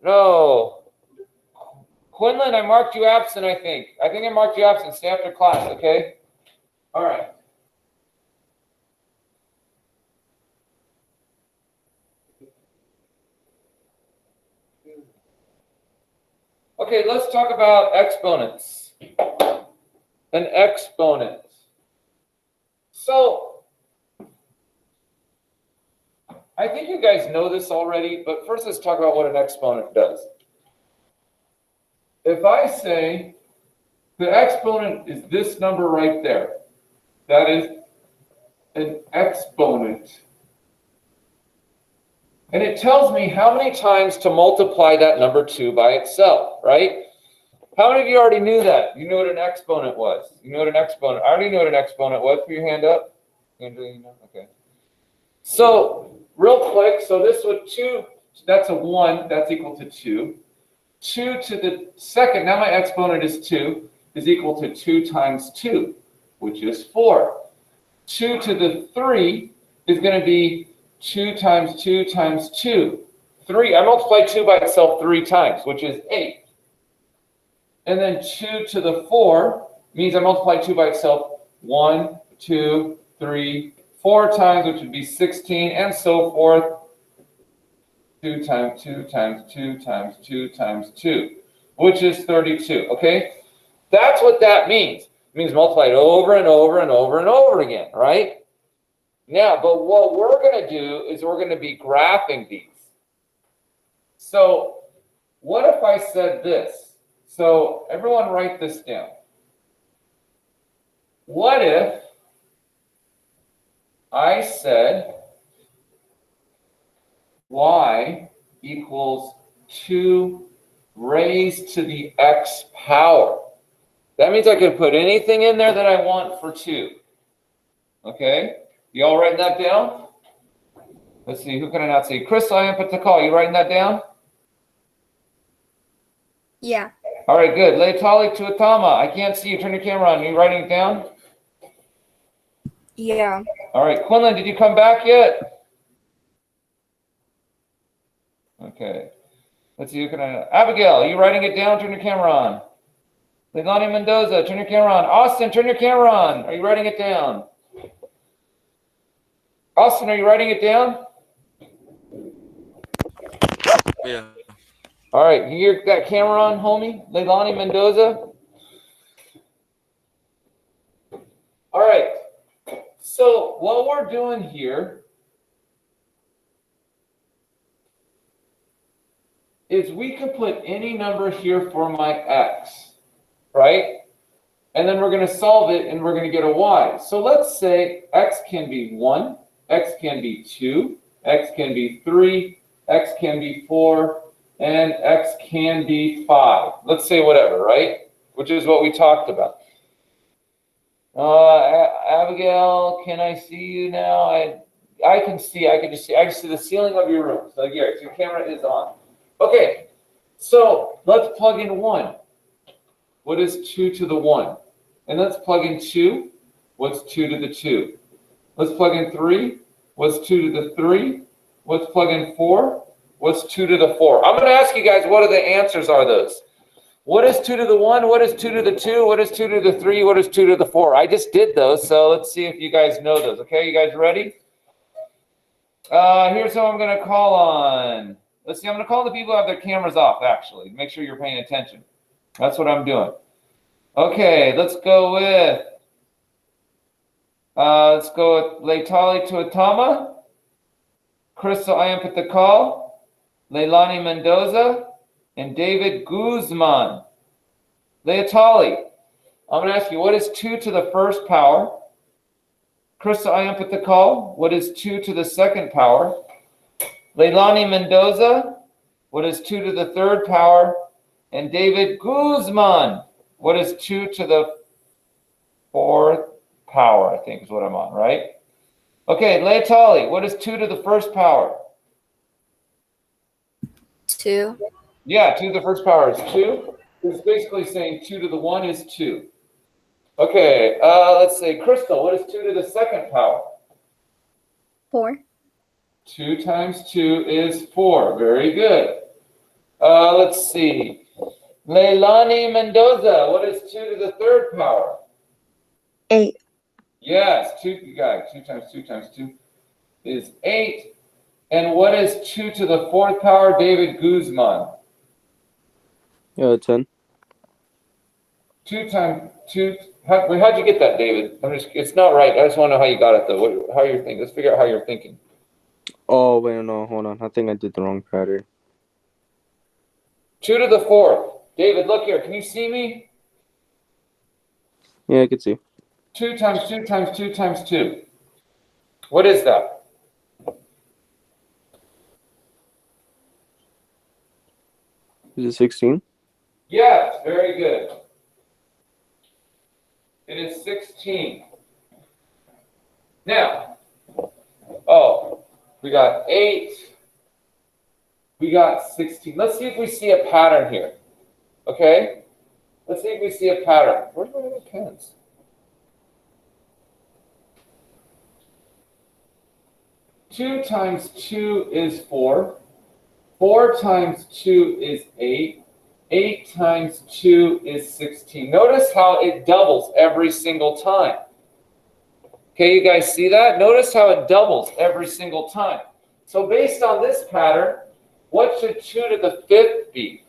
No. Quinlan, I marked you absent, I think. I think I marked you absent. Stay after class, okay? All right. Okay, let's talk about exponents. An exponent. So, I think you guys know this already, but first let's talk about what an exponent does. If I say the exponent is this number right there, that is an exponent. And it tells me how many times to multiply that number 2 by itself, right? How many of you already knew that? You knew what an exponent was. You know what an exponent. I already knew what an exponent was. Put your hand up. Okay. So real quick, so this would 2, that's a 1, that's equal to 2. 2 to the second, now my exponent is 2, is equal to 2 times 2, which is 4. 2 to the 3 is going to be 2 times 2 times 2. 3, I multiply 2 by itself 3 times, which is 8. And then 2 to the 4 means I multiply 2 by itself 1, 2, 3, 4 times, which would be 16, and so forth. 2 times 2 times 2 times 2 times 2, which is 32, okay? That's what that means. It means multiply it over and over and over and over again, right? Now, but what we're going to do is we're going to be graphing these. So what if I said this? So everyone write this down. What if I said y equals 2 raised to the x power? That means I can put anything in there that I want for 2. Okay? You all writing that down? Let's see, who can I not see? Crystal, I input the call. You writing that down? Yeah. All right, good. Leitali Tuatama, I can't see you. Turn your camera on. Are you writing it down? Yeah. All right, Quinlan, did you come back yet? Okay. Let's see, who can I... Abigail, are you writing it down? Turn your camera on. Leilani Mendoza, turn your camera on. Austin, turn your camera on. Are you writing it down? Austin, are you writing it down? Yeah. All right, you get that camera on, homie? Leilani Mendoza? All right, so what we're doing here is we can put any number here for my x, right? And then we're going to solve it, and we're going to get a y. So let's say x can be 1, x can be 2, x can be 3, x can be 4, and x can be 5. Let's say whatever, right? Which is what we talked about. Abigail, can I see you now? I can see. I can see the ceiling of your room. So here, your camera is on. Okay, so let's plug in 1. What is 2 to the 1? And let's plug in 2. What's 2 to the 2? Let's plug in 3. What's 2 to the 3? Let's plug in 4. What's 2 to the 4? I'm going to ask you guys, what are the answers are those? What is 2 to the 1? What is 2 to the 2? What is 2 to the 3? What is 2 to the 4? I just did those, so let's see if you guys know those. Okay, you guys ready? Here's who I'm going to call on. Let's see, I'm going to call the people who have their cameras off, actually. Make sure you're paying attention. That's what I'm doing. Okay, let's go with Leitali Tuatama, Crystal, I input the call, Leilani Mendoza, and David Guzman. Leitali, I'm going to ask you, what is 2 to the first power? Crystal, I input the call. What is 2 to the second power? Leilani Mendoza, what is 2 to the third power? And David Guzman, what is 2 to the fourth power, I think is what I'm on, right? Okay, Leitali, what is 2 to the first power? 2. Yeah, 2 to the first power is 2. It's basically saying 2 to the 1 is 2. Okay, let's say, Crystal, what is 2 to the second power? 4. 2 times 2 is 4. Very good. Let's see. Leilani Mendoza, what is 2 to the 3rd power? 8. Yes, 2, you got it. 2 times 2 times 2 is 8. And what is 2 to the 4th power, David Guzman? 10. 2 times 2. How'd you get that, David? It's not right. I just want to know how you got it, though. How you're thinking. Let's figure out how you're thinking. Oh, wait, no, hold on. I think I did the wrong pattern. 2 to the 4th. David, look here. Can you see me? Yeah, I can see. 2 times 2 times 2 times 2. What is that? Is it 16? Yes, very good. It is 16. Now, we got 8. We got 16. Let's see if we see a pattern here. Okay? Let's see if we see a pattern. Where's my other pens? Two times 2 is 4. 4 times 2 is 8. 8 times 2 is 16. Notice how it doubles every single time. Okay, you guys see that? Notice how it doubles every single time. So based on this pattern, what should 2 to the 5th be?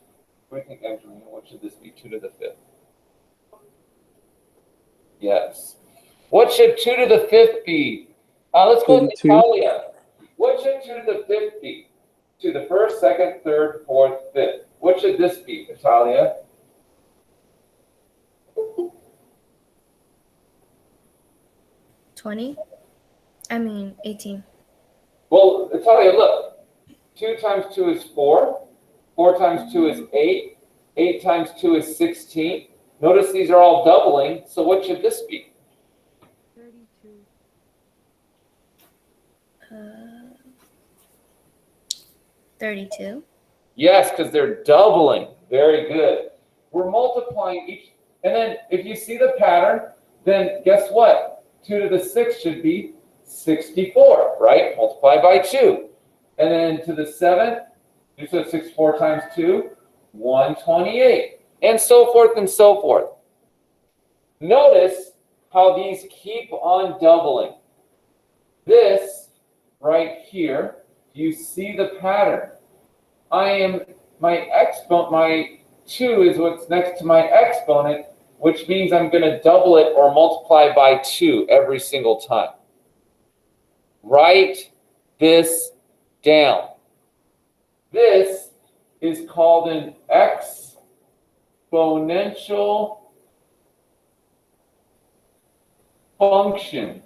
What do you think, Angelina? What should this be, 2 to the 5th? Yes. What should 2 to the 5th be? Let's go with Italia. What should 2 to the 5th be? To the 1st, 2nd, 3rd, 4th, 5th. What should this be, Italia? $20. 18. Well, Italia, look. 2 times 2 is 4. 4 times 2 is 8. 8 times 2 is 16. Notice these are all doubling. So what should this be? 32. 32. Yes, because they're doubling. Very good. We're multiplying each. And then if you see the pattern, then guess what? 2 to the 6th should be 64, right? Multiply by 2. And then to the 7th, you said 64 times 2, 128. And so forth and so forth. Notice how these keep on doubling. This right here, you see the pattern. My 2 is what's next to my exponent, which means I'm going to double it or multiply by 2 every single time. Write this down. This is called an exponential function.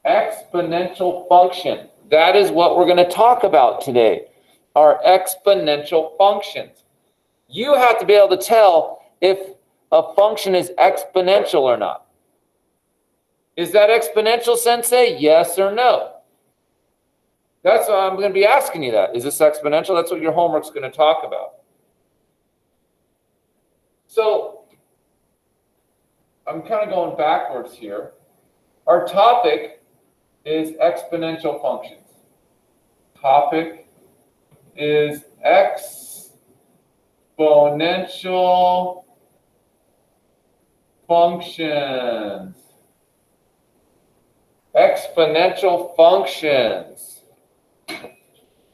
Exponential function. That is what we're going to talk about today. Our exponential functions. You have to be able to tell if a function is exponential or not. Is that exponential, Sensei? Yes or no? That's why I'm going to be asking you that. Is this exponential? That's what your homework's going to talk about. So, I'm kind of going backwards here. Our topic is exponential functions. Topic is exponential functions. Exponential functions.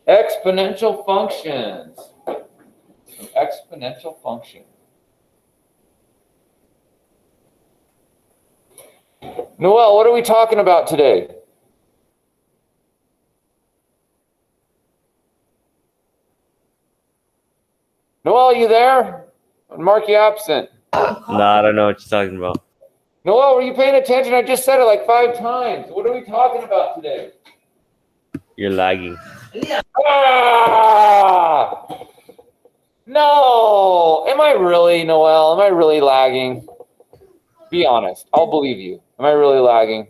Exponential functions. Exponential function. Noel, what are we talking about today? Noel, you there? Mark you absent. No, I don't know what you're talking about. Noel, were you paying attention? I just said it like 5 times. What are we talking about today? You're lagging. Ah! No! Am I really, Noel? Am I really lagging? Be honest. I'll believe you. Am I really lagging?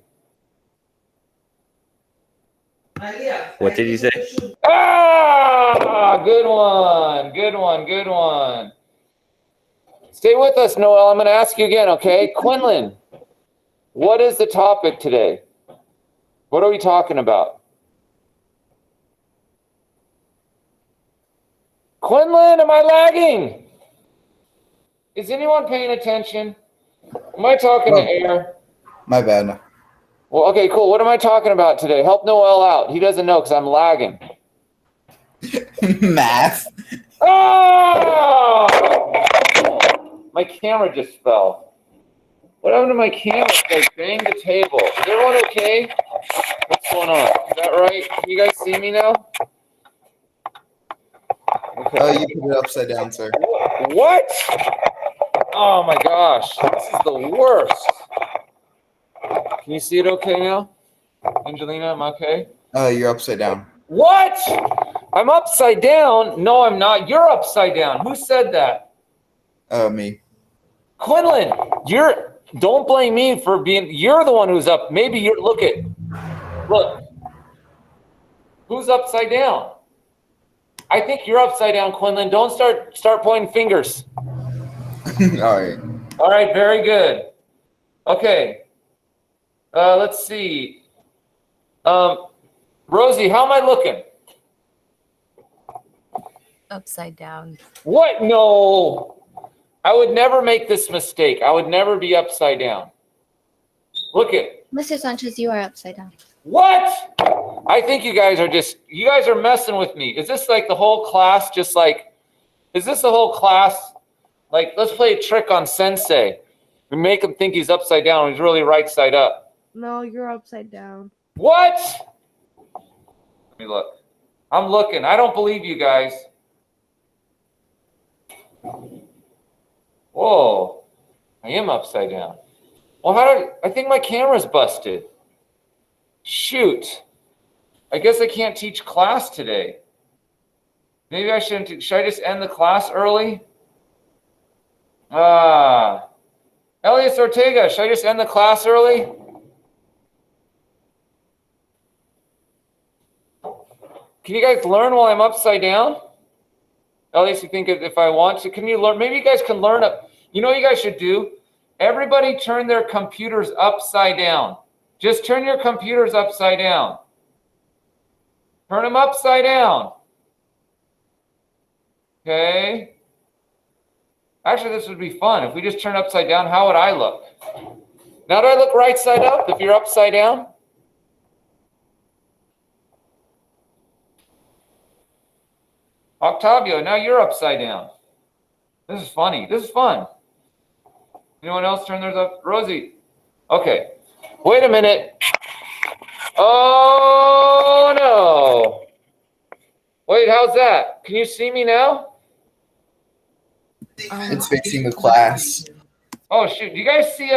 What did you say? Ah! Good one. Good one. Good one. Stay with us, Noel. I'm going to ask you again, okay? Quinlan, what is the topic today? What are we talking about? Quinlan, am I lagging? Is anyone paying attention? Am I talking to air? My bad. Well, okay, cool. What am I talking about today? Help Noel out. He doesn't know because I'm lagging. Math. Oh! My camera just fell. What happened to my camera? I banged the table. Is everyone okay? What's going on? Is that right? Can you guys see me now? Okay. Oh, you put it upside down, sir. What? Oh my gosh. This is the worst. Can you see it okay now? Angelina, I'm okay? Oh, you're upside down. What? I'm upside down? No, I'm not. You're upside down. Who said that? Me. Quinlan, don't blame me for you're the one who's up. Maybe look. Who's upside down? I think you're upside down, Quinlan. Don't start pointing fingers. All right. All right, very good. Okay. Let's see. Rosie, how am I looking? Upside down. What? No. I would never make this mistake. I would never be upside down. Look it. Mr. Sanchez, you are upside down. What? I think you guys are messing with me. Is this like the whole class is this the whole class? Like, let's play a trick on Sensei. We make him think he's upside down when he's really right side up. No, you're upside down. What? Let me look. I'm looking. I don't believe you guys. Whoa. I am upside down. Well, I think my camera's busted. Shoot. I guess I can't teach class today. Maybe I shouldn't. Should I just end the class early? Elias Ortega, should I just end the class early? Can you guys learn while I'm upside down? Elias, you think if I want to, can you learn? Maybe you guys can learn. You know what you guys should do? Everybody turn their computers upside down. Just turn your computers upside down. Turn them upside down. Okay. Actually, this would be fun. If we just turn upside down, how would I look? Now do I look right side up if you're upside down? Octavio, now you're upside down. This is funny. This is fun. Anyone else turn theirs up? Rosie. Okay. Wait a minute. Oh, no. Wait, how's that? Can you see me now? It's facing the class. Oh, shoot. Do you guys see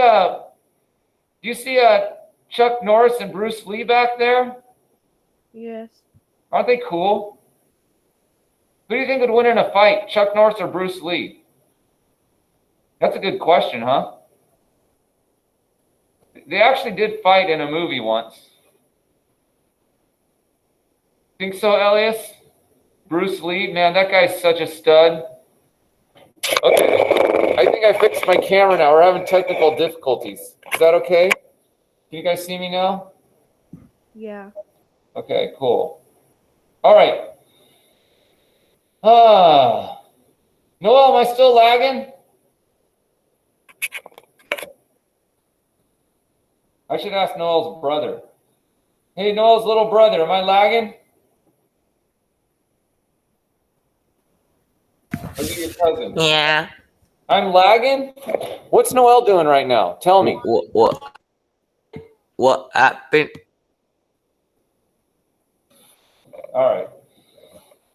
Chuck Norris and Bruce Lee back there? Yes. Aren't they cool? Who do you think would win in a fight, Chuck Norris or Bruce Lee? That's a good question, huh? They actually did fight in a movie once. Think so, Elias? Bruce Lee? Man, that guy's such a stud. Okay, I think I fixed my camera now. We're having technical difficulties. Is that okay? Can you guys see me now? Yeah. Okay, cool. All right. Noel, am I still lagging? I should ask Noel's brother. Hey, Noel's little brother, am I lagging? Are you your cousin? Yeah. I'm lagging? What's Noel doing right now? Tell me. What happened? All right.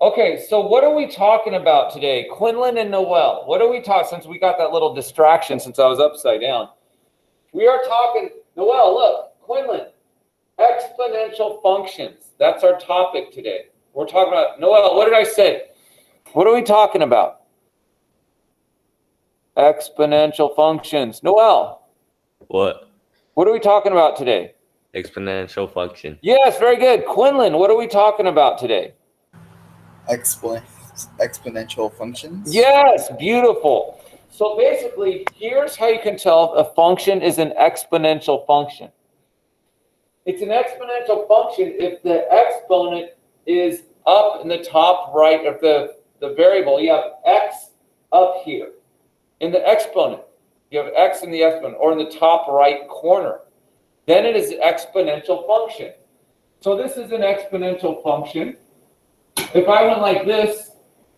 Okay, so what are we talking about today? Quinlan and Noel. What are we talking, since we got that little distraction since I was upside down? We are talking, Noel, look, Quinlan, exponential functions. That's our topic today. We're talking about, Noel, what did I say? What are we talking about? Exponential functions. Noel. What? What are we talking about today? Exponential function. Yes, very good. Quinlan, what are we talking about today? Exponential functions. Yes, beautiful. So basically, here's how you can tell if a function is an exponential function. It's an exponential function if the exponent is up in the top right, if the the variable, you have x up here. In the exponent, you have x in the exponent, or in the top right corner. Then it is an exponential function. So this is an exponential function. If I went like this,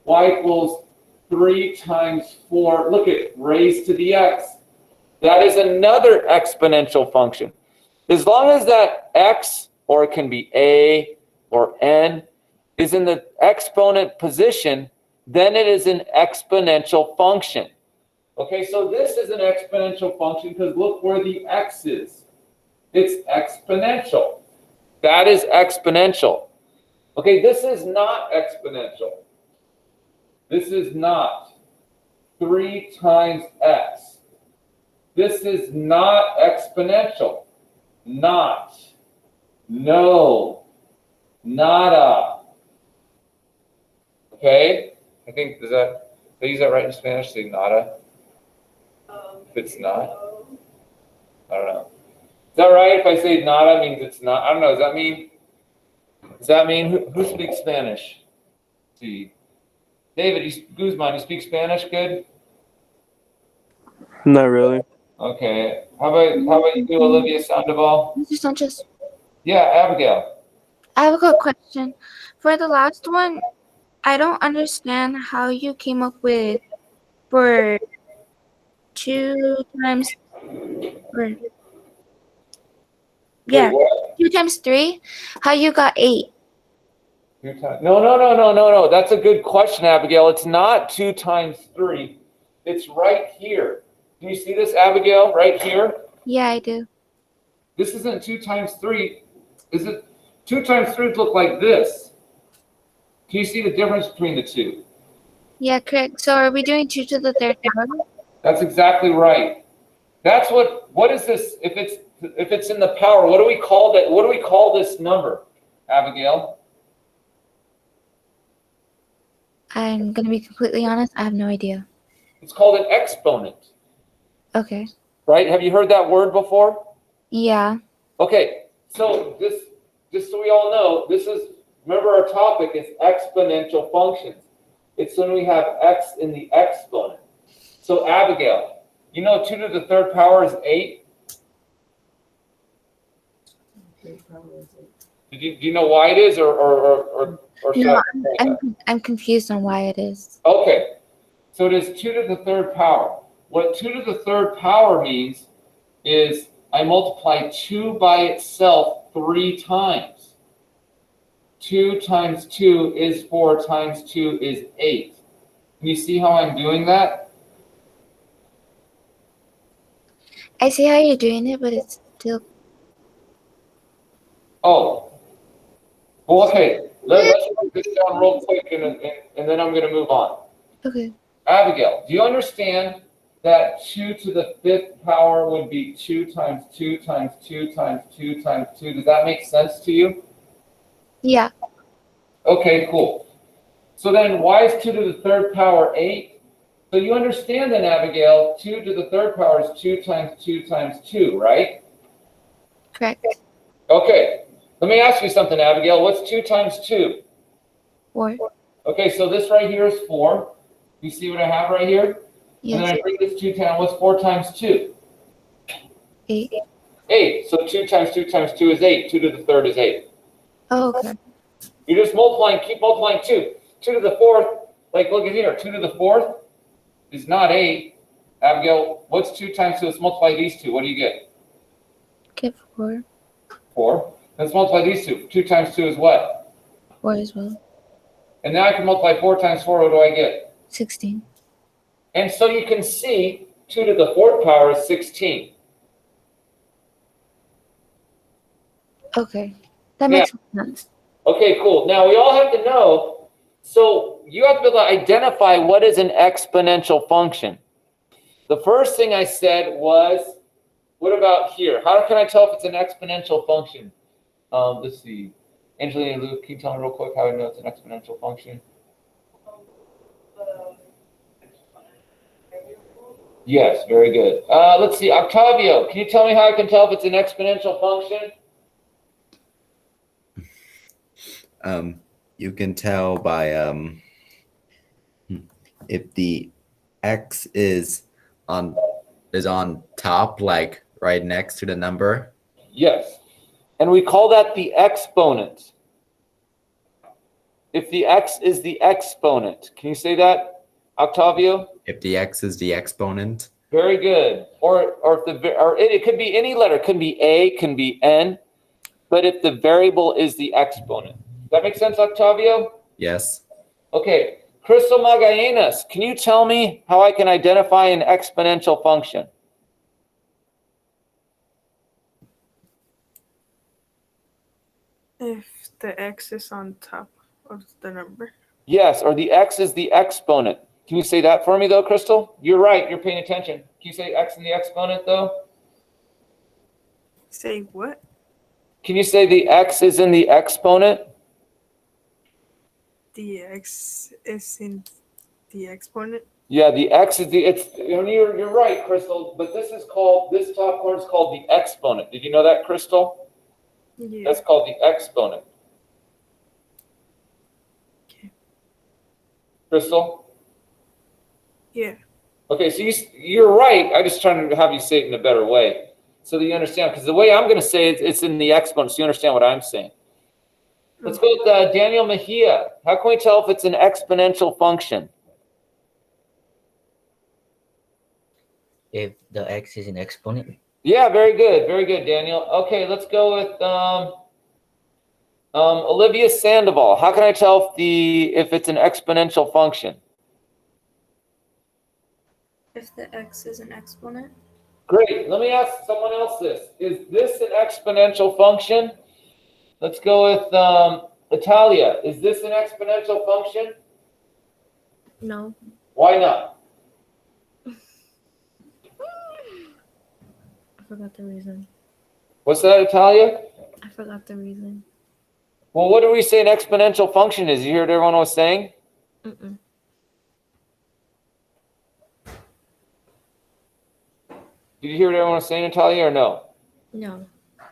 y equals 3 times 4, look at raised to the x. That is another exponential function. As long as that x, or it can be a or n, is in the exponent position, then it is an exponential function. Okay, so this is an exponential function because look where the x is. It's exponential. That is exponential. Okay, this is not exponential. This is not 3 times x. This is not exponential. Not. No. Nada. Okay? I think, did I use that right in Spanish? Say nada? If it's not? I don't know. Is that right? If I say nada means it's not? I don't know. Does that mean, who speaks Spanish? Let's see. David Guzman, you speak Spanish good? Not really. Okay. How about you, Olivia Sandoval? Mr. Sanchez, Yeah, Abigail. I have a quick question. For the last one, I don't understand how you came up with for 2 times, or yeah, Wait, what? 2 times 3, how you got 8. 2 times? No. That's a good question, Abigail. It's not 2 times 3. It's right here. Do you see this, Abigail? Right here? Yeah, I do. This isn't 2 times 3. Is it? 2 times 3 look like this. Can you see the difference between the two? Yeah, correct. So are we doing 2 to the 3rd power? That's exactly right. That's what is this? If it's in the power, what do we call that? What do we call this number, Abigail? I'm going to be completely honest. I have no idea. It's called an exponent, Okay. right? Have you heard that word before? Yeah. Okay, so just so we all know, remember our topic is exponential functions. It's when we have x in the exponent. So Abigail, you know 2 to the 3rd power is 8? Do you know why it is, or should No, I? I'm confused on why it is. Okay, so it is 2 to the 3rd power. What 2 to the 3rd power means is I multiply 2 by itself 3 times. 2 times 2 is 4 times 2 is 8. Can you see how I'm doing that? I see how you're doing it, but it's still. Oh, well, okay. Let's break this down real quick, and then I'm going to move on. Okay. Abigail, do you understand that 2 to the 5th power would be 2 times 2 times 2 times 2 times 2? Does that make sense to you? Yeah. Okay, cool. So then why is 2 to the 3rd power 8? So you understand then, Abigail, 2 to the 3rd power is 2 times 2 times 2, right? Correct. Okay. Let me ask you something, Abigail. What's 2 times 2? 4. Okay, so this right here is 4. You see what I have right here? And then Yes. I bring this 2 down. What's 4 times 2? 8. 8. So 2 times 2 times 2 is 8. 2 to the 3rd is 8. Oh, okay. You're just multiplying, keep multiplying 2. 2 to the 4th, like look at here, 2 to the 4th is not 8. Abigail, what's 2 times 2? Let's multiply these two. What do you get? Get 4. 4. Let's multiply these two. 2 times 2 is what? 4 as well. And now I can multiply 4 times 4. What do I get? 16. And so you can see 2 to the 4th power is 16. Okay. That makes sense. Okay, cool. Now we all have to know, so you have to be able to identify what is an exponential function. The first thing I said was, what about here? How can I tell if it's an exponential function? Let's see. Angelina, Luke, can you tell me real quick how I know it's an exponential function? Yes, very good. Let's see. Octavio, can you tell me how I can tell if it's an exponential function? You can tell by if the x is on top, like right next to the number. Yes. And we call that the exponent. If the x is the exponent. Can you say that, Octavio? If the x is the exponent. Very good. Or it could be any letter. It can be a, can be n. But if the variable is the exponent. Does that make sense, Octavio? Yes. Okay. Crystal Magallanes, can you tell me how I can identify an exponential function? If the x is on top of the number. Yes, or the x is the exponent. Can you say that for me, though, Crystal? You're right. You're paying attention. Can you say x in the exponent, though? Say what? Can you say the x is in the exponent? The x is in the exponent. Yeah, the x is you're right, Crystal, but this top corner is called the exponent. Did you know that, Crystal? Yeah. That's called the exponent. Okay. Crystal? Yeah. Okay, so you're right. I'm just trying to have you say it in a better way so that you understand. Because the way I'm going to say it, it's in the exponent, so you understand what I'm saying. Let's go with Daniel Mejia. How can we tell if it's an exponential function? If the x is an exponent. Yeah, very good, Daniel. Okay, let's go with Olivia Sandoval. How can I tell if it's an exponential function? If the x is an exponent. Great. Let me ask someone else this. Is this an exponential function? Let's go with Italia. Is this an exponential function? No. Why not? I forgot the reason. What's that, Italia? I forgot the reason. Well, what do we say an exponential function is? You heard everyone was saying? Mm-mm. Did you hear what everyone was saying, Natalia, or no? No.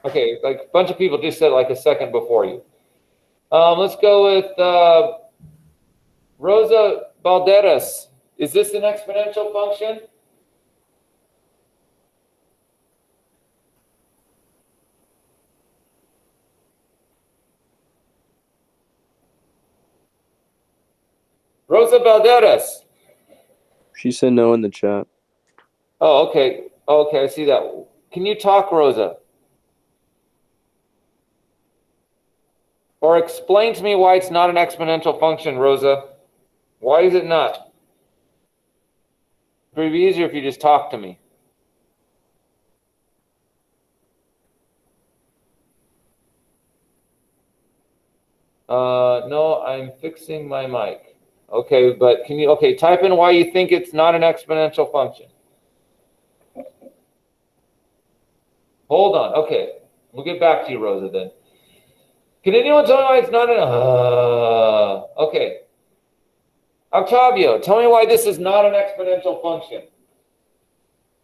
Okay, like a bunch of people just said like a second before you. Let's go with Rosa Balderas. Is this an exponential function? Rosa Balderas. She said no in the chat. Oh, okay. Okay, I see that. Can you talk, Rosa? Or explain to me why it's not an exponential function, Rosa. Why is it not? It would be easier if you just talk to me. No, I'm fixing my mic. Okay, but can you, type in why you think it's not an exponential function. Hold on. Okay, we'll get back to you, Rosa, then. Can anyone tell me why it's not an, okay. Octavio, tell me why this is not an exponential function.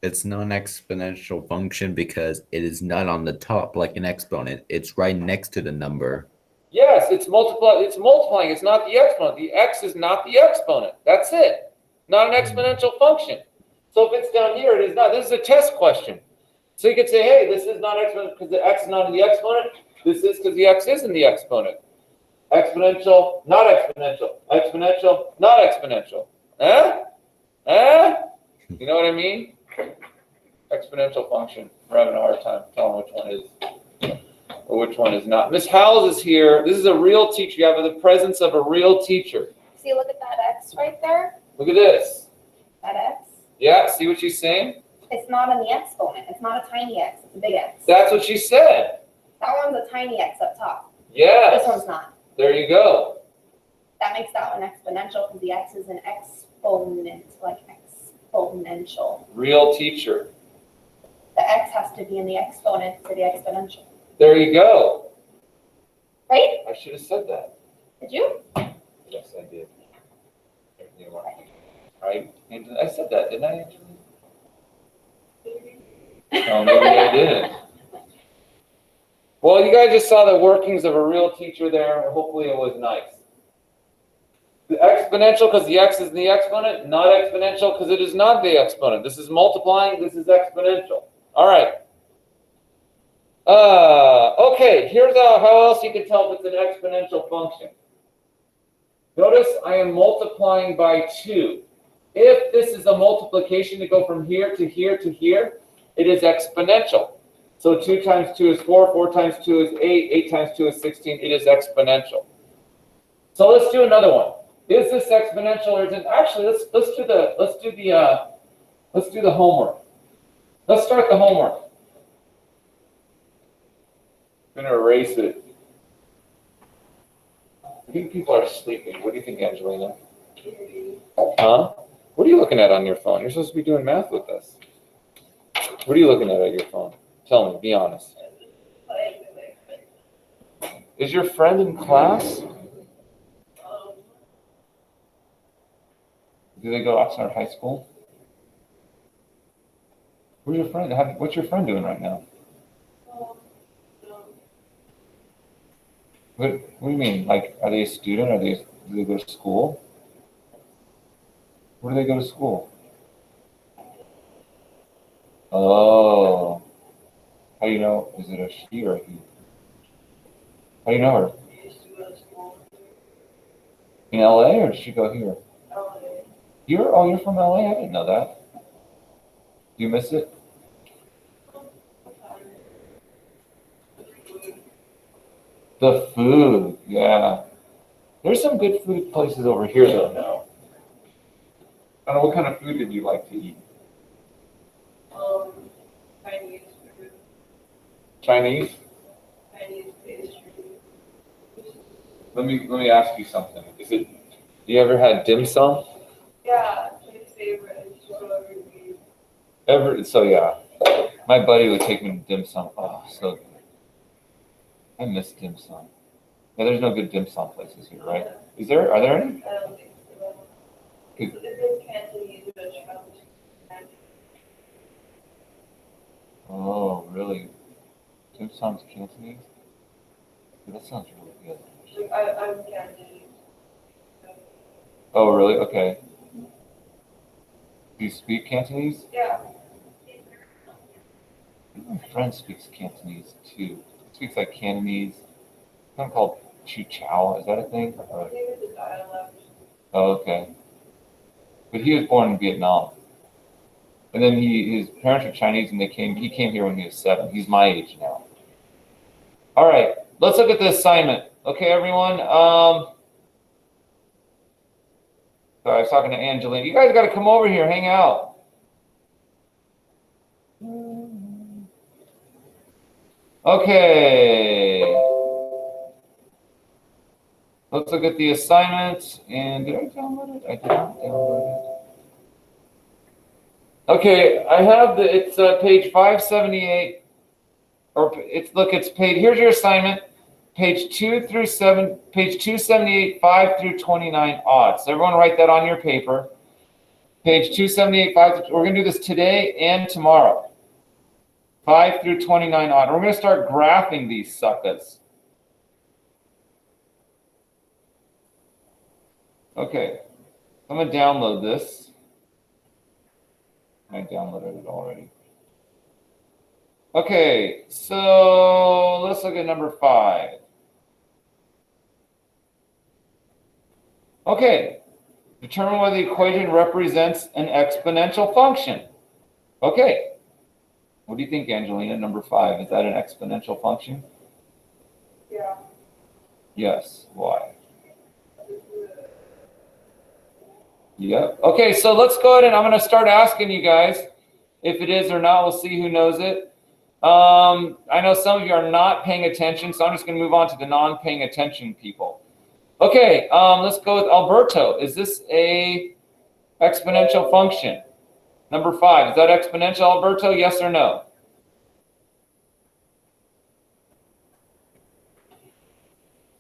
It's not an exponential function because it is not on the top like an exponent. It's right next to the number. Yes, it's multiplying. It's not the exponent. The x is not the exponent. That's it. Not an exponential function. So if it's down here, it is not. This is a test question. So you could say, hey, this is not exponent because the x is not in the exponent. This is because the x is in the exponent. Exponential, not exponential. Exponential, not exponential. You know what I mean? Exponential function. We're having a hard time telling which one is or which one is not. Miss Howells is here. This is a real teacher. You have the presence of a real teacher. See, look at that x right there. Look at this. That x. Yeah, see what she's saying? It's not in the exponent. It's not a tiny x. It's a big x. That's what she said. That one's a tiny x up top. Yes. This one's not. There you go. That makes that one exponential because the x is an exponent, like exponential. Real teacher. The x has to be in the exponent for the exponential. There you go. Right? I should have said that. Did you? Yes, I did. Right? I said that, didn't I? Oh, maybe I didn't. Well, you guys just saw the workings of a real teacher there. Hopefully it was nice. The Exponential because the x is in the exponent. Not exponential because it is not the exponent. This is multiplying. This is exponential. All right. Okay, here's how else you can tell if it's an exponential function. Notice I am multiplying by 2. If this is a multiplication to go from here to here to here, it is exponential. So 2 times 2 is 4, 4 times 2 is 8, 8 times 2 is 16. It is exponential. So let's do another one. Is this exponential or is it? Actually, let's do the homework. Let's start the homework. I'm going to erase it. I think people are sleeping. What do you think, Angelina? Huh? What are you looking at on your phone? You're supposed to be doing math with us. What are you looking at your phone? Tell me, be honest. Is your friend in class? Do they go to Oxnard High School? Where's your friend? What's your friend doing right now? What do you mean? Like, are they a student? Do they go to school? Where do they go to school? Oh. How do you know? Is it a she or a he? How do you know her? In LA or did she go here? You're from LA? I didn't know that. Do you miss it? The food, yeah. There's some good food places over here though now. I don't know, what kind of food did you like to eat? Chinese food. Chinese? Chinese pastry. Let me ask you something. Do you ever had dim sum? Yeah, my favorite is strawberry. So yeah. My buddy would take me to dim sum. Oh, so good. I miss dim sum. Yeah, there's no good dim sum places here, right? Are there any? I don't think so. If it's Cantonese, but Oh, really? Dim sum's Cantonese? Yeah, that sounds really good. I'm Cantonese. Oh, really? Okay. Do you speak Cantonese? Yeah. My friend speaks Cantonese too. He speaks like Cantonese. Something called Chu Chow. Is that a thing? I think it's a dialect. Oh, okay. But he was born in Vietnam. And then his parents are Chinese and he came here when he was 7. He's my age now. All right, let's look at the assignment. Okay, everyone. Sorry, I was talking to Angelina. You guys got to come over here, hang out. Okay. Let's look at the assignment. And did I download it? I did not download it. Okay, I have it's page 578. It's page, here's your assignment. Page 2 through 7, page 278, 5 through 29 odds. So everyone write that on your paper. Page 278, 5 through, we're going to do this today and tomorrow. 5 through 29 odd. We're going to start graphing these suckers. Okay, I'm going to download this. I downloaded it already. Okay, so let's look at number 5. Okay, determine whether the equation represents an exponential function. Okay, what do you think, Angelina? Number 5, is that an exponential function? Yeah. Yes, why? Yep. Okay, so let's go ahead and I'm going to start asking you guys if it is or not. We'll see who knows it. I know some of you are not paying attention, so I'm just going to move on to the non-paying attention people. Okay, let's go with Alberto. Is this a exponential function? Number 5, is that exponential, Alberto? Yes or no?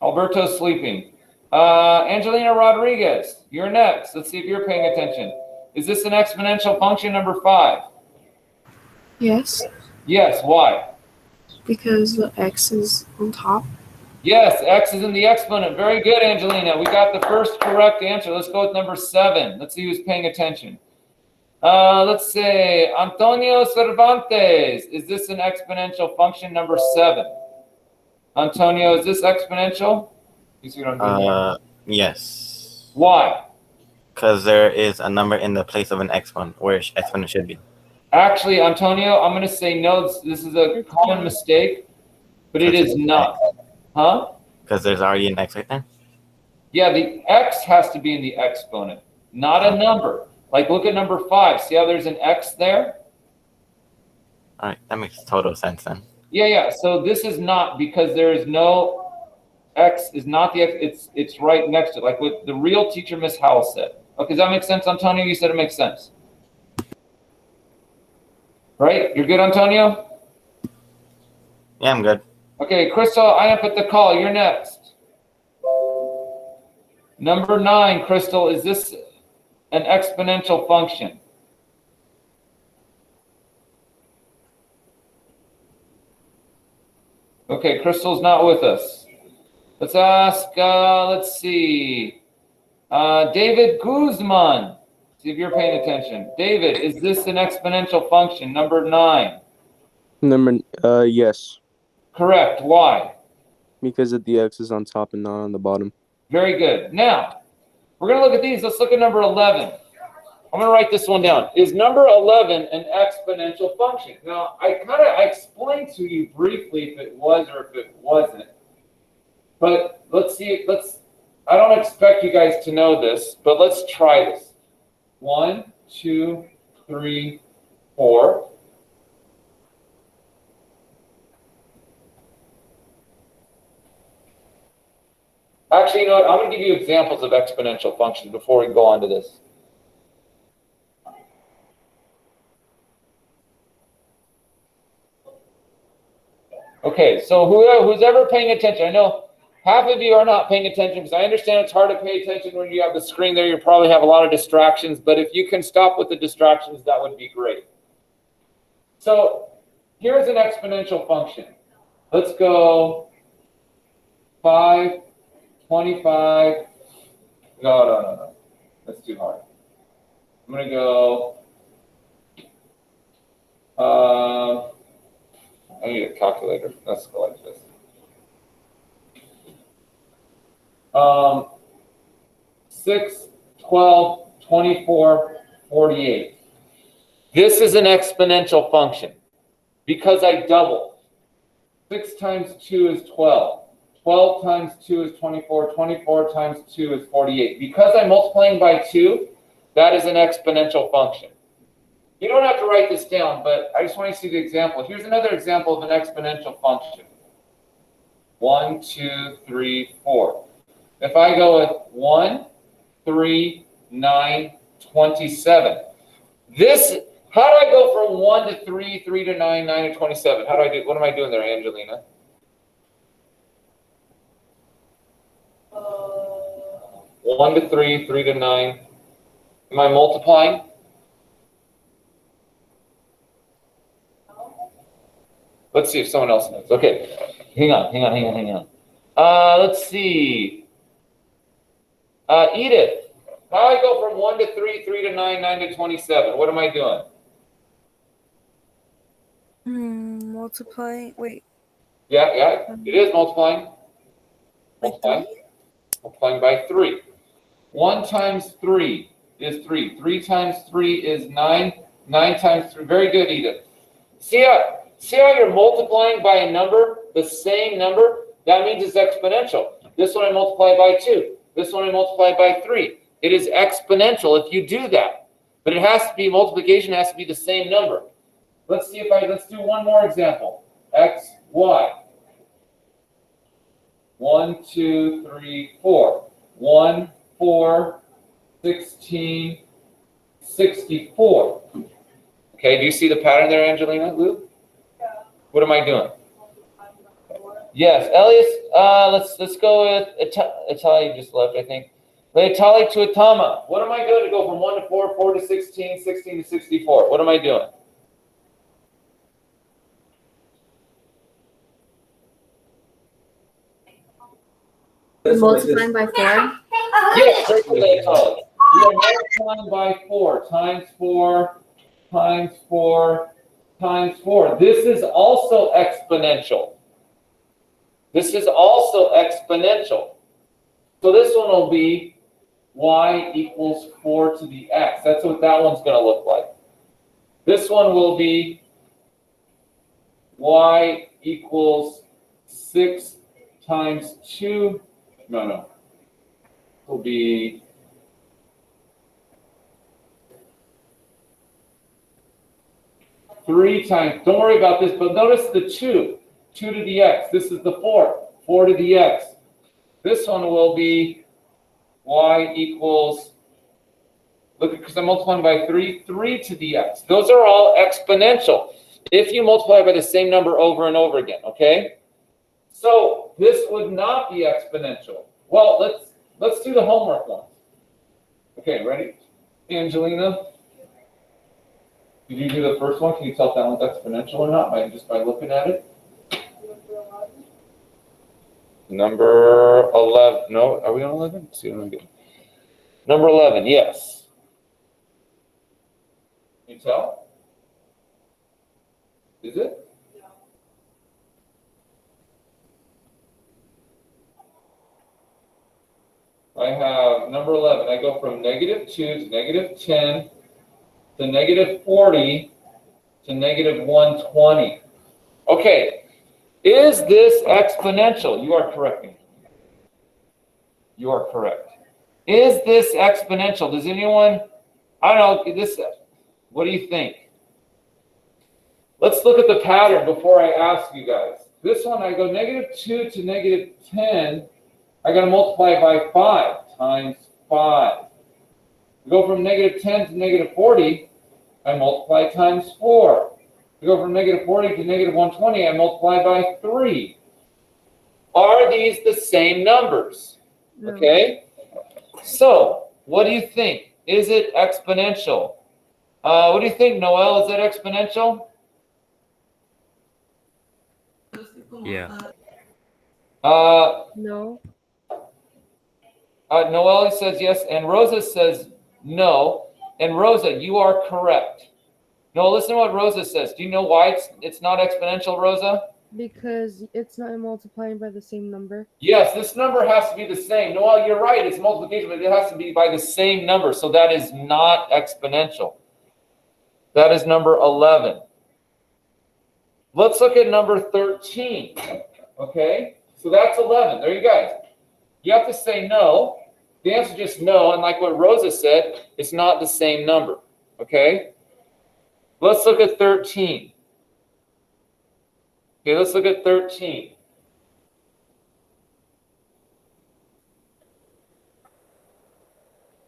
Alberto's sleeping. Angelina Rodriguez, you're next. Let's see if you're paying attention. Is this an exponential function, number 5? Yes, Yes, why? because the x is on top. Yes, x is in the exponent. Very good, Angelina. We got the first correct answer. Let's go with number 7. Let's see who's paying attention. Let's say Antonio Cervantes. Is this an exponential function? Number 7. Antonio, is this exponential? You see what I'm doing? Yes. Why? Because there is a number in the place of an exponent, where exponent should be. Actually, Antonio, I'm going to say no. This is a common mistake, but it is not. Huh? Because there's already an x right there? Yeah, the x has to be in the exponent, not a number. Like, look at number 5. See how there's an x there? All right, that makes total sense then. Yeah. So this is not, because there is no x is not the x. It's right next to it, like what the real teacher, Miss Howell, said. Okay, does that make sense, Antonio? You said it makes sense. Right? You're good, Antonio? Yeah, I'm good. Okay, Crystal, I am at the call. You're next. Number 9, Crystal, is this an exponential function? Okay, Crystal's not with us. Let's ask, let's see. David Guzman. See if you're paying attention. David, is this an exponential function? Number 9. Yes. Correct. Why? Because the x is on top and not on the bottom. Very good. Now, we're going to look at these. Let's look at number 11. I'm going to write this one down. Is number 11 an exponential function? Now, I explained to you briefly if it was or if it wasn't. But let's see. I don't expect you guys to know this, but let's try this. 1, 2, 3, 4. Actually, you know what? I'm going to give you examples of exponential functions before we go on to this. Okay, so who's ever paying attention? I know half of you are not paying attention because I understand it's hard to pay attention when you have the screen there. You probably have a lot of distractions, but if you can stop with the distractions, that would be great. So here's an exponential function. Let's go 5, 25. No. That's too hard. I'm going to go. I need a calculator. Let's go like this. 6, 12, 24, 48. This is an exponential function because I doubled. 6 times 2 is 12. 12 times 2 is 24. 24 times 2 is 48. Because I'm multiplying by 2, that is an exponential function. You don't have to write this down, but I just want you to see the example. Here's another example of an exponential function. 1, 2, 3, 4. If I go with 1, 3, 9, 27. How do I go from 1 to 3, 3 to 9, 9 to 27? How do I do? What am I doing there, Angelina? 1 to 3, 3 to 9. Am I multiplying? Let's see if someone else knows. Okay, hang on. Let's see. Edith, how do I go from 1 to 3, 3 to 9, 9 to 27? What am I doing? Multiplying. Wait. Yeah, it is multiplying. Multiplying by 3. 1 times 3 is 3. 3 times 3 is 9. 9 times 3. Very good, Edith. See how you're multiplying by a number, the same number? That means it's exponential. This one I multiply by 2. This one I multiply by 3. It is exponential if you do that. But it has to be, multiplication has to be the same number. Let's do one more example. X, Y. 1, 2, 3, 4. 1, 4, 16, 64. Okay, do you see the pattern there, Angelina, Lou? What am I doing? Yes, Elias, let's go with Italy just left, I think. Italy to Atama. What am I doing to go from 1 to 4, 4 to 16, 16 to 64? What am I doing? Multiplying by 4? Yes, that's what they call it. We are multiplying by 4 times 4 times 4 times 4. This is also exponential. This is also exponential. So this one will be y equals 4 to the x. That's what that one's going to look like. This one will be y equals 6 times 2. No. Will be 3 times, don't worry about this, but notice the 2 to the x. This is the 4 to the x. This one will be y equals, look, because I'm multiplying by 3 to the x. Those are all exponential if you multiply by the same number over and over again, okay? So this would not be exponential. Well, let's do the homework one. Okay, ready? Angelina? Did you do the first one? Can you tell if that one's exponential or not just by looking at it? Number 11. No, are we on 11? Let's see what I'm getting. Number 11, yes. Can you tell? Is it? I have number 11. I go from -2 to -10 to -40 to -120. Okay, is this exponential? You are correct. You are correct. Is this exponential? Does anyone, I don't know, what do you think? Let's look at the pattern before I ask you guys. This one, I go -2 to -10. I got to multiply by 5 times 5. We go from -10 to -40. I multiply times 4. We go from -40 to -120. I multiply by 3. Are these the same numbers? No. Okay. So, what do you think? Is it exponential? What do you think, Noel? Is that exponential? Yeah. No. Noelle says yes, and Rosa says no. And Rosa, you are correct. No, listen to what Rosa says. Do you know why it's not exponential, Rosa? Because it's not multiplying by the same number. Yes, this number has to be the same. Noelle, you're right. It's multiplication, but it has to be by the same number. So that is not exponential. That is number 11. Let's look at number 13. Okay, so that's 11. There you guys. You have to say no. The answer is just no. And like what Rosa said, it's not the same number. Okay, let's look at 13. Okay, let's look at 13.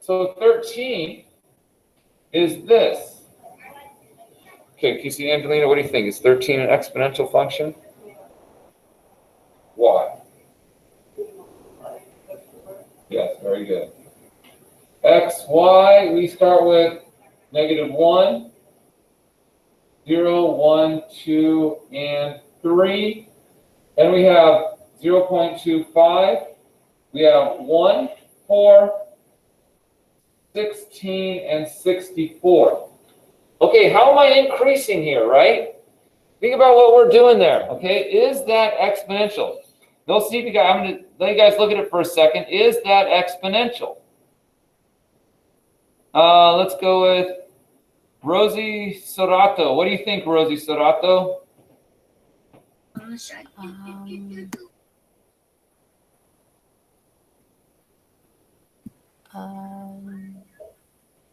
So 13 is this. Okay, can you see, Angelina, what do you think? Is 13 an exponential function? Why? Yes, very good. X, Y, we start with -1, 0, 1, 2, and 3. And we have 0.25. We have 1, 4, 16, and 64. Okay, how am I increasing here, right? Think about what we're doing there, okay? Is that exponential? They'll see if you guys, I'm going to let you guys look at it for a second. Is that exponential? Let's go with Rosie Sorato. What do you think, Rosie Sorato?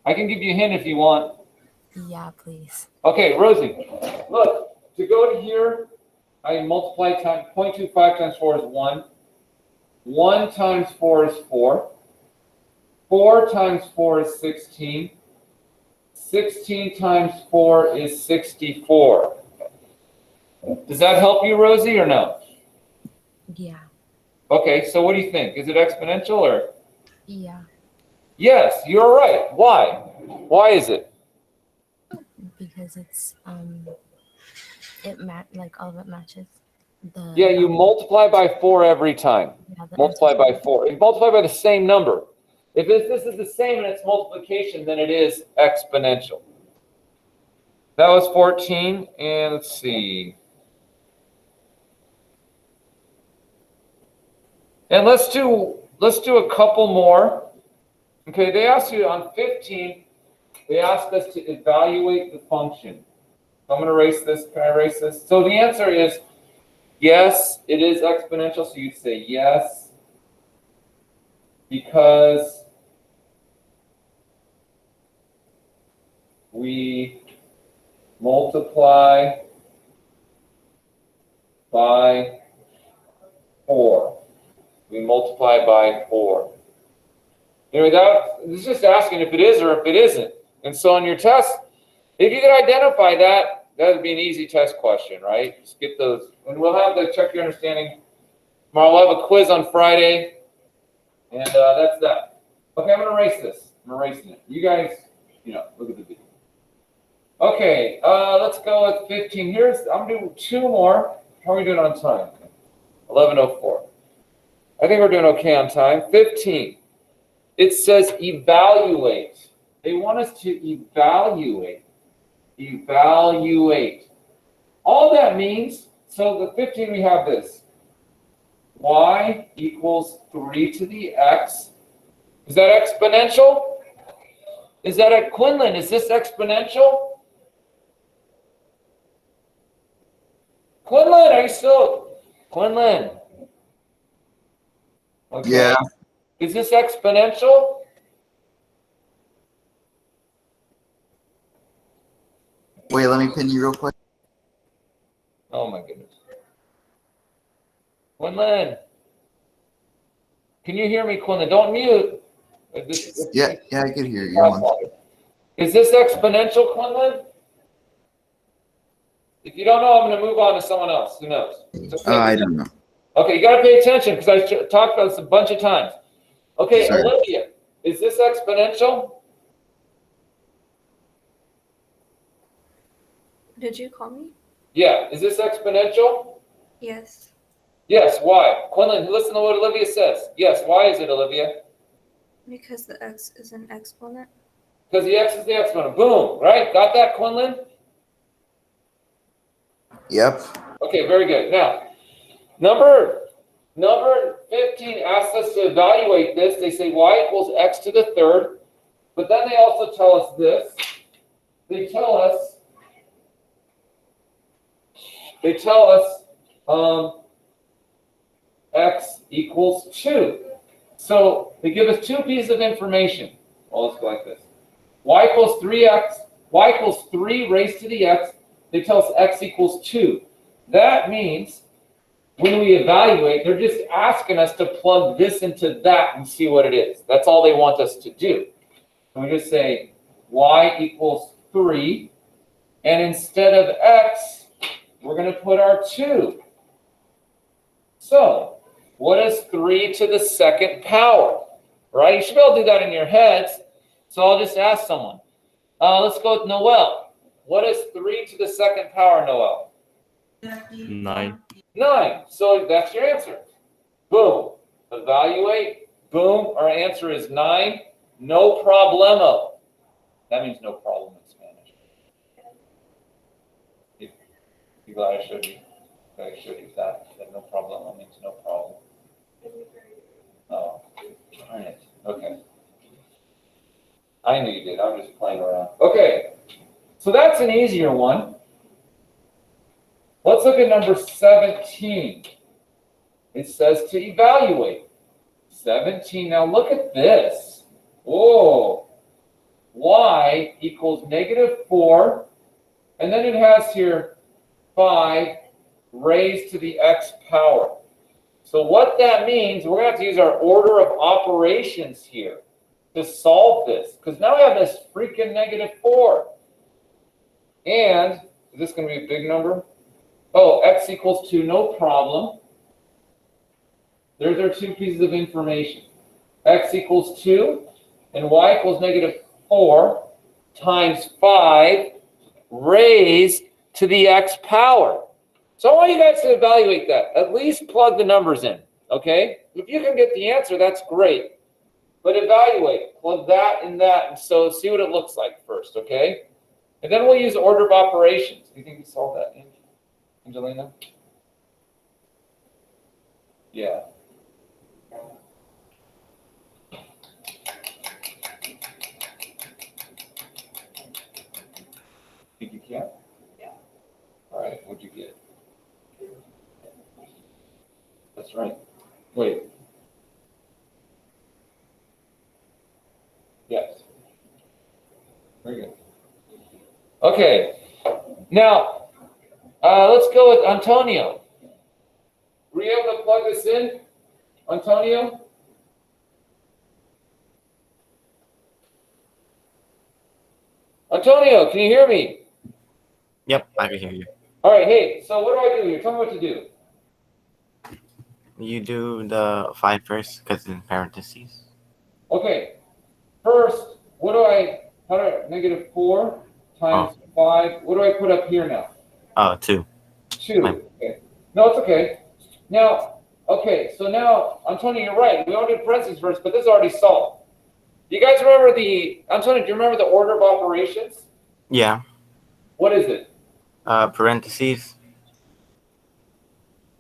I can give you a hint if you want. Yeah, please. Okay, Rosie, look, to go to here, I multiply times 0.25 times 4 is 1. 1 times 4 is 4. 4 times 4 is 16. 16 times 4 is 64. Does that help you, Rosie, or no? Yeah. Okay, so what do you think? Is it exponential or? Yeah. Yes, you're right. Why? Why is it? Because it's like all of it matches. Yeah, you multiply by 4 every time. Yeah, the Multiply answer's by 4. You multiply by the same number. If this is the same and it's multiplication, then it is exponential. That was 14, and let's see. And let's do a couple more. Okay, they asked you on 15, they asked us to evaluate the function. So I'm going to erase this. Can I erase this? So the answer is yes, it is exponential. So you say yes, because we multiply by 4. We multiply by 4. Anyway, it's just asking if it is or if it isn't. And so on your test, if you can identify that, that would be an easy test question, right? Just get those. And we'll have the check your understanding tomorrow. We'll have a quiz on Friday. And that's that. Okay, I'm going to erase this. I'm erasing it. You guys, look at the video. Okay, let's go with 15. I'm doing 2 more. How are we doing on time? 11:04. I think we're doing okay on time. 15. It says evaluate. They want us to evaluate. Evaluate. All that means, so the 15 we have this. Y equals 3 to the x. Is that exponential? Is that at Quinlan? Is this exponential? Quinlan, are you still? Quinlan. Okay. Yeah. Is this exponential? Wait, let me pin you real quick. Oh my goodness. Quinlan. Can you hear me, Quinlan? Don't mute. Yeah, I can hear you. Is this exponential, Quinlan? If you don't know, I'm going to move on to someone else. Who knows? Okay. I don't know. Okay, you got to pay attention because I talked about this a bunch of times. Okay, Sorry. Olivia, is this exponential? Did you call me? Yeah. Is this exponential? Yes. Yes. Why? Quinlan, listen to what Olivia says. Yes. Why is it, Olivia? Because the x is an exponent. Because the x is the exponent. Boom. Right? Got that, Quinlan? Yep. Okay, very good. Now, number 15 asks us to evaluate this. They say y equals x to the third. But then they also tell us this. They tell us x equals 2. So they give us 2 pieces of information. Well, let's go like this. Y equals 3x. Y equals 3 raised to the x. They tell us x equals 2. That means when we evaluate, they're just asking us to plug this into that and see what it is. That's all they want us to do. And we just say y equals 3. And instead of x, we're going to put our 2. So what is 3 to the second power? Right? You should be able to do that in your heads. So I'll just ask someone. Let's go with Noel. What is 3 to the second power, Noel? 9. 9. So that's your answer. Boom. Evaluate. Boom. Our answer is 9. No problemo. That means no problem in Spanish. You glad I showed you? I showed you that. That no problemo means no problem. Oh, darn it. Okay. I knew you did. I'm just playing around. Okay. So that's an easier one. Let's look at number 17. It says to evaluate. 17. Now look at this. Whoa. Y equals -4. And then it has here 5 raised to the x power. So what that means, we're going to have to use our order of operations here to solve this. Because now we have this freaking -4. And is this going to be a big number? Oh, x equals 2, no problem. There's our 2 pieces of information. X equals 2 and y equals -4 times 5 raised to the x power. So I want you guys to evaluate that. At least plug the numbers in, okay? If you can get the answer, that's great. But evaluate, plug that and that, and so see what it looks like first, okay? And then we'll use order of operations. Do you think you solved that, Angelina? Yeah. Think you can? Yeah. All right, what'd you get? That's right. Wait. Yes. Very good. Okay. Now, let's go with Antonio. Were you able to plug this in, Antonio? Antonio, can you hear me? Yep, I can hear you. All right, hey, so what do I do here? Tell me what to do. You do the 5 first because in parentheses. Okay, first, negative 4 times 5, what do I put up here now? 2. 2, okay. No, it's okay. Now, okay, so now, Antonio, you're right. We want to do parentheses first, but this is already solved. You guys remember Antonio, do you remember the order of operations? Yeah. What is it? Parentheses.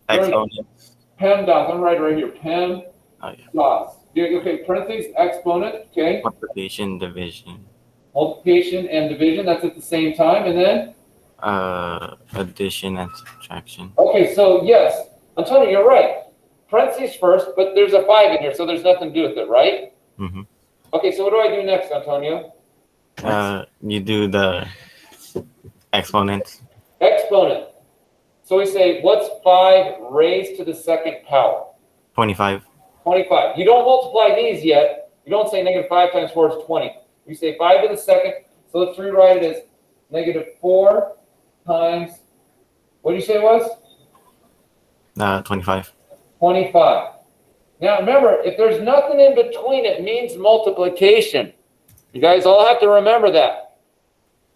Exponents. Pem dots. I'm right here. Pem dots. Okay, parentheses, exponent, okay. Multiplication, division. Multiplication and division, that's at the same time, and then? Addition and subtraction. Okay, so yes, Antonio, you're right. Parentheses first, but there's a 5 in here, so there's nothing to do with it, right? Mm-hmm. Okay, so what do I do next, Antonio? You do the exponents. Exponent. So we say, what's 5 raised to the second power? 25. 25. You don't multiply these yet. You don't say negative 5 times 4 is 20. You say 5 to the second. So let's rewrite it as negative 4 times, what did you say it was? 25. 25. Now remember, if there's nothing in between, it means multiplication. You guys all have to remember that.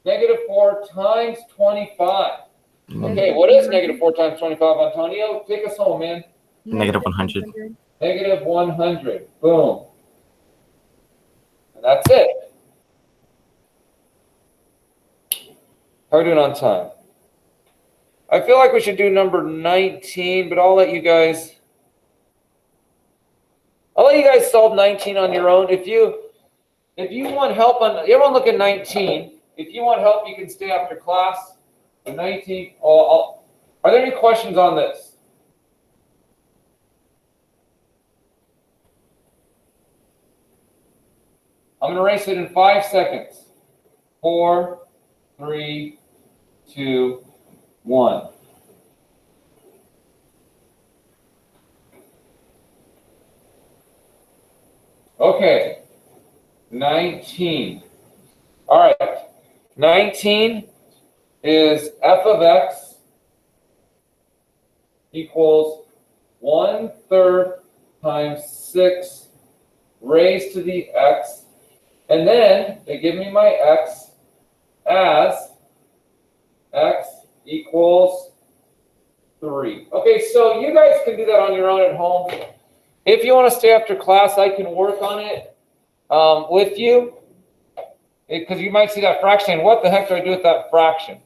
Negative 4 times 25. Okay, what is negative 4 times 25, Antonio? Take us home, man. Negative 100. Negative 100. Boom. And that's it. How are we doing on time? I feel like we should do number 19, but I'll let you guys solve 19 on your own. If you want help on, everyone look at 19. If you want help, you can stay after class. The 19, are there any questions on this? I'm going to erase it in 5 seconds. 4, 3, 2, 1. Okay. 19. All right. 19 is f of x equals 1/3 times 6 raised to the x. And then they give me my x as x equals 3. Okay, so you guys can do that on your own at home. If you want to stay after class, I can work on it with you. Because you might see that fraction, and what the heck do I do with that fraction?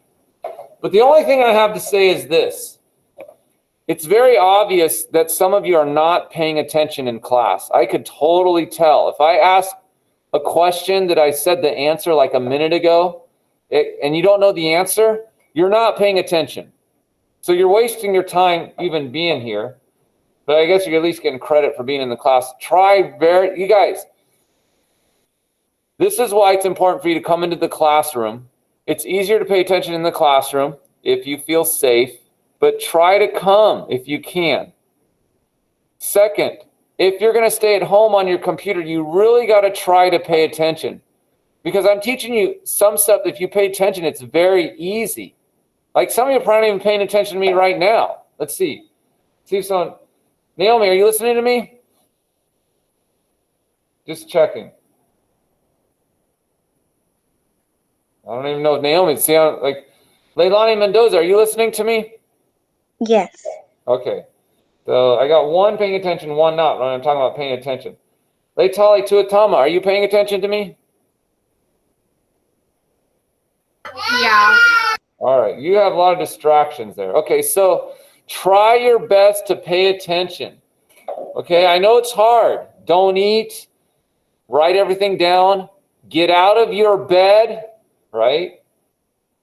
But the only thing I have to say is this. It's very obvious that some of you are not paying attention in class. I could totally tell. If I ask a question that I said the answer like a minute ago, and you don't know the answer, you're not paying attention. So you're wasting your time even being here. But I guess you're at least getting credit for being in the class. You guys, this is why it's important for you to come into the classroom. It's easier to pay attention in the classroom if you feel safe, but try to come if you can. Second, if you're going to stay at home on your computer, you really got to try to pay attention. Because I'm teaching you some stuff that if you pay attention, it's very easy. Like some of you are probably not even paying attention to me right now. Let's see. See if someone... Naomi, are you listening to me? Just checking. I don't even know if Naomi, see how, like, Leilani Mendoza, are you listening to me? Yes. Okay. So I got one paying attention, one not. When I'm talking about paying attention. Leitali Tuatama, are you paying attention to me? Yeah. All right. You have a lot of distractions there. Okay. So try your best to pay attention. Okay. I know it's hard. Don't eat. Write everything down. Get out of your bed. Right?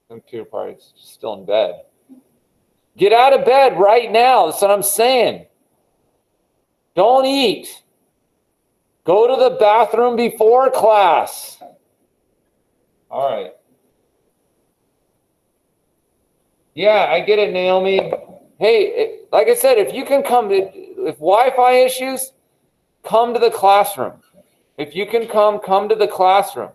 Computer party's still in bed. Get out of bed right now. That's what I'm saying. Don't eat. Go to the bathroom before class. All right. Yeah, I get it, Naomi. Hey, like I said, if you can come, if Wi-Fi issues, come to the classroom. If you can come to the classroom.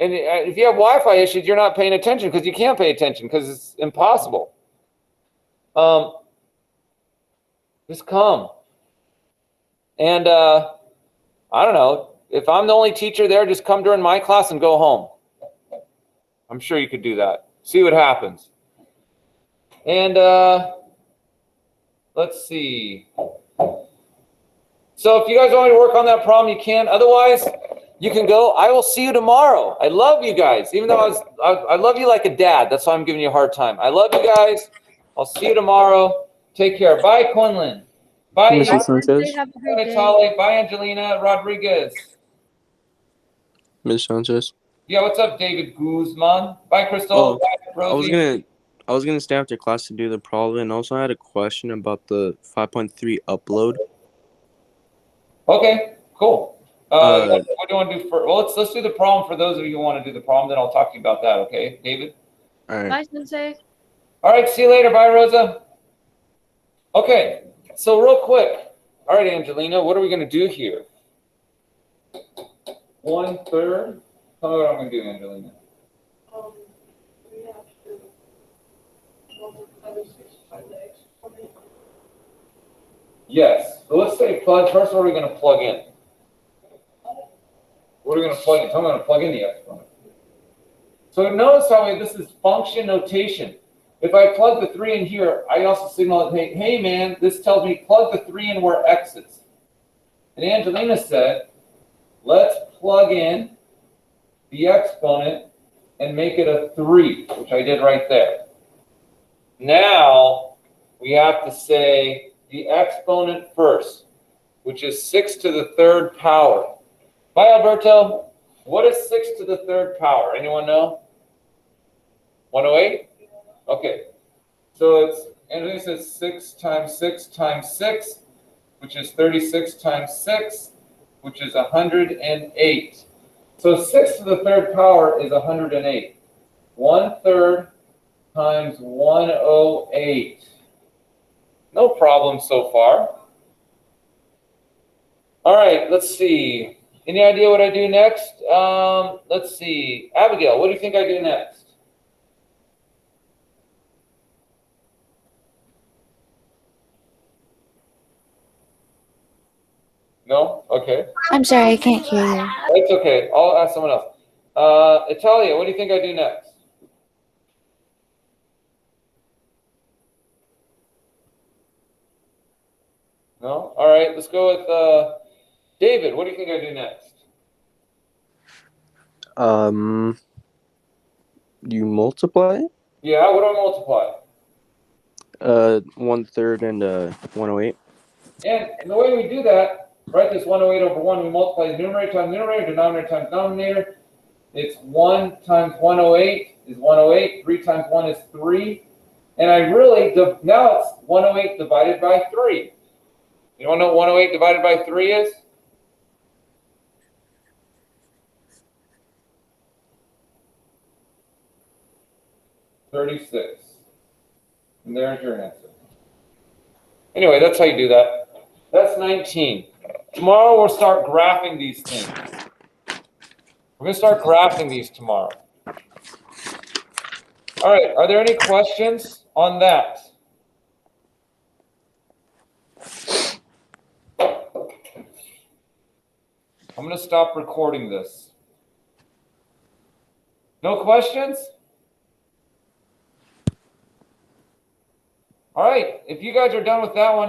And if you have Wi-Fi issues, you're not paying attention because you can't pay attention because it's impossible. Just come. And I don't know, if I'm the only teacher there, just come during my class and go home. I'm sure you could do that. See what happens. And let's see. So if you guys want me to work on that problem, you can. Otherwise, you can go. I will see you tomorrow. I love you guys. Even though I love you like a dad. That's why I'm giving you a hard time. I love you guys. I'll see you tomorrow. Take care. Bye, Quinlan. Bye, Mrs. Sanchez. Have a great day. Natali. Bye, Angelina Rodriguez. Ms. Sanchez. Yeah, what's up, David Guzman? Bye, Crystal. Oh, Bye, Rosie. I was gonna stay after class to do the problem, and also I had a question about the 5.3 upload. Okay, cool. What do you want to do for? Well, let's do the problem for those of you who want to do the problem. Then I'll talk to you about that. Okay, David. All right. Bye, Sensei. All right. See you later. Bye, Rosa. Okay. So real quick. All right, Angelina. What are we going to do here? 1/3. Tell me what I'm going to do, Angelina. We have to multiply the 6 by the exponent. Yes. So let's say plug. First, what are we going to plug in? What are we going to plug in? Tell me I'm going to plug in the exponent. So notice how this is function notation. If I plug the 3 in here, I also signal it, hey man, this tells me plug the 3 in where x is. And Angelina said, let's plug in the exponent and make it a 3, which I did right there. Now, we have to say the exponent first, which is 6 to the 3rd power. Bye, Alberto. What is 6 to the 3rd power? Anyone know? 108? Okay. So it's, Angelina says 6 times 6 times 6, which is 36 times 6, which is 108. So 6 to the 3rd power is 108. 1/3 times 108. No problem so far. All right, let's see. Any idea what I do next? Let's see. Abigail, what do you think I do next? No? Okay. I'm sorry, I can't hear you. It's okay. I'll ask someone else. Italia, what do you think I do next? No? All right, let's go with David. What do you think I do next? You multiply? Yeah, what do I multiply? 1/3 and 108. And the way we do that, write this 108 over 1, we multiply the numerator times numerator, denominator times denominator. It's 1 times 108 is 108. 3 times 1 is 3. And I really, now it's 108 divided by 3. You want to know what 108 divided by 3 is? $36. And there's your answer. Anyway, that's how you do that. That's 19. Tomorrow we'll start graphing these things. We're going to start graphing these tomorrow. All right, are there any questions on that? I'm going to stop recording this. No questions? All right, if you guys are done with that one, you